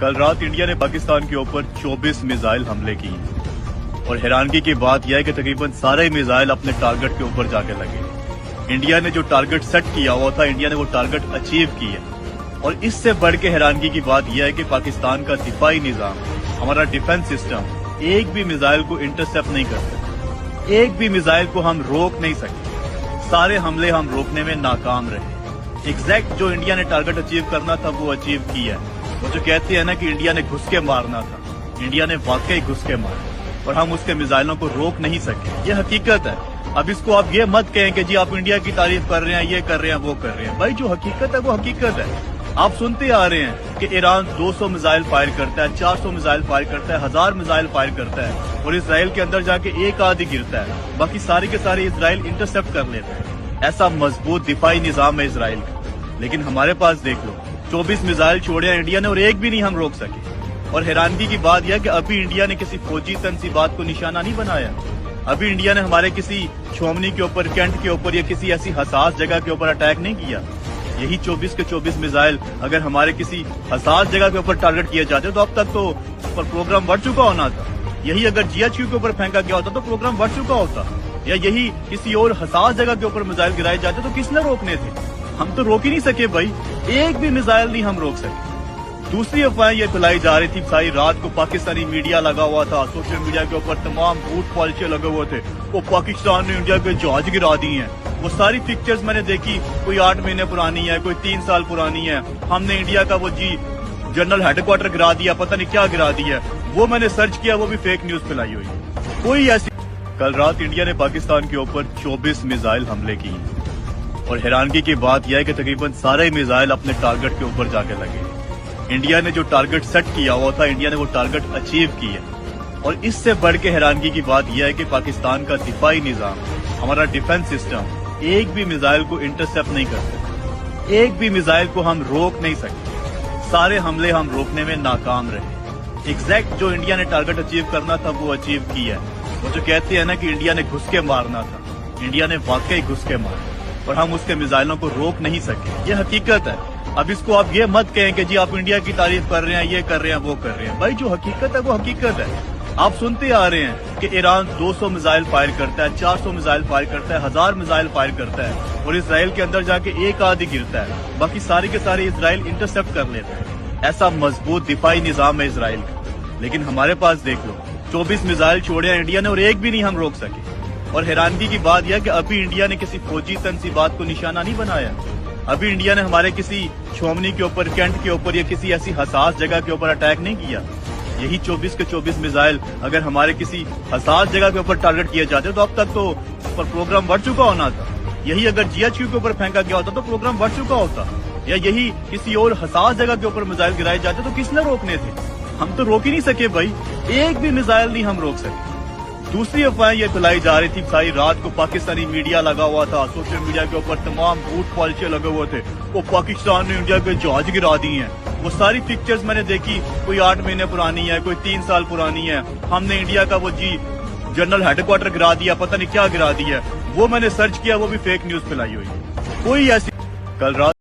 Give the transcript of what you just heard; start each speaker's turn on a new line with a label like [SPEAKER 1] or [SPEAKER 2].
[SPEAKER 1] कल रात इंडिया ने पाकिस्तान के ऊपर 24 मिसाइल हमले किए और हैरानगी की बात यह है कि तकरीबन सारे मिसाइल अपने टारगेट के ऊपर जाके लगे। इंडिया ने जो टारगेट सेट किया हुआ था, इंडिया ने वो टारगेट अचीव किया। और इससे बढ़ के हैरानगी की बात यह है कि पाकिस्तान का दिफाई निजाम, हमारा डिफेंस सिस्टम एक भी मिसाइल को इंटरसेप्ट नहीं कर सकता, एक भी मिसाइल को हम रोक नहीं सकते। सारे हमले हम रोकने में नाकाम रहे। एग्जैक्ट जो इंडिया ने टारगेट अचीव करना था वो अचीव किया। वो जो कहते हैं ना कि इंडिया ने घुस के मारना था, इंडिया ने वाकई घुस के मारा और हम उसके मिसाइलों को रोक नहीं सके। ये हकीकत है। अब इसको आप ये मत कहें कि जी आप इंडिया की तारीफ कर रहे हैं, ये कर रहे हैं, वो कर रहे हैं। भाई जो हकीकत है वो हकीकत है। आप सुनते आ रहे हैं कि ईरान 200 मिसाइल फायर करता है, 400 मिसाइल फायर करता है, 1000 मिसाइल फायर करता है और इसराइल के अंदर जाके एक आधी गिरता है, बाकी सारे के सारे इसराइल इंटरसेप्ट कर लेते हैं। ऐसा मजबूत दिफाई निजाम है इसराइल का। लेकिन हमारे पास देख लो, 24 मिसाइल छोड़े इंडिया ने और एक भी नहीं हम रोक सके। और हैरानगी की बात यह कि अभी इंडिया ने किसी फौजी तनसीबात को निशाना नहीं बनाया। अभी इंडिया ने हमारे किसी छोमनी के ऊपर, कैंट के ऊपर या किसी ऐसी हसास जगह के ऊपर अटैक नहीं किया। यही 24 के 24 मिसाइल अगर हमारे किसी हसास जगह के ऊपर टारगेट किए जाते तो अब तक तो प्रोग्राम बढ़ चुका होना था। यही अगर GHQ के ऊपर फेंका गया होता तो प्रोग्राम बढ़ चुका होता। या यही किसी और हसास जगह के ऊपर मिसाइल गिराए जाते तो किसने रोकने थे? हम तो रोक ही नहीं सके भाई, एक भी मिसाइल नहीं हम रोक सके। दूसरी अफवाहें ये फैलाई जा रही थी, सारी रात को पाकिस्तानी मीडिया लगा हुआ था, सोशल मीडिया के ऊपर तमाम झूठ पॉलिसी लगे हुए थे। वो पाकिस्तान ने इंडिया के जहाज गिरा दिए हैं। वो सारी पिक्चर्स मैंने देखी, कोई 8 महीने पुरानी है, कोई 3 साल पुरानी है। हमने इंडिया का वो जनरल हेडक्वार्टर गिरा दिया, पता नहीं क्या गिरा दिया। वो मैंने सर्च किया, वो भी फेक न्यूज फैलाई हुई। कोई ऐसी कल रात इंडिया ने पाकिस्तान के ऊपर 24 मिसाइल हमले किए और हैरानगी की बात यह है कि तकरीबन सारे मिसाइल अपने टारगेट के ऊपर जाके लगे। इंडिया ने जो टारगेट सेट किया हुआ था, इंडिया ने वो टारगेट अचीव किया। और इससे बढ़ के हैरानगी की बात यह है कि पाकिस्तान का दिफाई निजाम, हमारा डिफेंस सिस्टम एक भी मिसाइल को इंटरसेप्ट नहीं कर सकता, एक भी मिसाइल को हम रोक नहीं सकते। सारे हमले हम रोकने में नाकाम रहे। एग्जैक्ट जो इंडिया ने टारगेट अचीव करना था वो अचीव किया। वो जो कहते हैं ना कि इंडिया ने घुस के मारना था, इंडिया ने वाकई घुस के मारा और हम उसके मिसाइलों को रोक नहीं सके। ये हकीकत है। अब इसको आप ये मत कहें कि जी आप इंडिया की तारीफ कर रहे हैं, ये कर रहे हैं, वो कर रहे हैं। भाई जो हकीकत है वो हकीकत है। आप सुनते आ रहे हैं कि ईरान 200 मिसाइल फायर करता है, 400 मिसाइल फायर करता है, 1000 मिसाइल फायर करता है और इसराइल के अंदर जाके एक आधी गिरता है, बाकी सारे के सारे इसराइल इंटरसेप्ट कर लेते हैं। ऐसा मजबूत दिफाई निजाम है इसराइल का। लेकिन हमारे पास देख लो, 24 मिसाइल छोड़े इंडिया ने और एक भी नहीं हम रोक सके। और हैरानगी की बात यह कि अभी इंडिया ने किसी फौजी तनसीबात को निशाना नहीं बनाया। अभी इंडिया ने हमारे किसी छोमनी के ऊपर, कैंट के ऊपर या किसी ऐसी हसास जगह के ऊपर अटैक नहीं किया। यही 24 के 24 मिसाइल अगर हमारे किसी हसास जगह के ऊपर टारगेट किए जाते तो अब तक तो प्रोग्राम बढ़ चुका होना था। यही अगर GHQ के ऊपर फेंका गया होता तो प्रोग्राम बढ़ चुका होता। या यही किसी और हसास जगह के ऊपर मिसाइल गिराए जाते तो किसने रोकने थे? हम तो रोक ही नहीं सके भाई, एक भी मिसाइल नहीं हम रोक सके। दूसरी अफवाहें ये फैलाई जा रही थी, सारी रात को पाकिस्तानी मीडिया लगा हुआ था, सोशल मीडिया के ऊपर तमाम झूठ पॉलिसी लगे हुए थे। वो पाकिस्तान ने इंडिया के जहाज गिरा दिए हैं। वो सारी पिक्चर्स मैंने देखी, कोई 8 महीने पुरानी है, कोई 3 साल पुरानी है। हमने इंडिया का वो जनरल हेडक्वार्टर गिरा दिया, पता नहीं क्या गिरा दिया। वो मैंने सर्च किया, वो भी फेक न्यूज फैलाई हुई। कोई ऐसी कल रात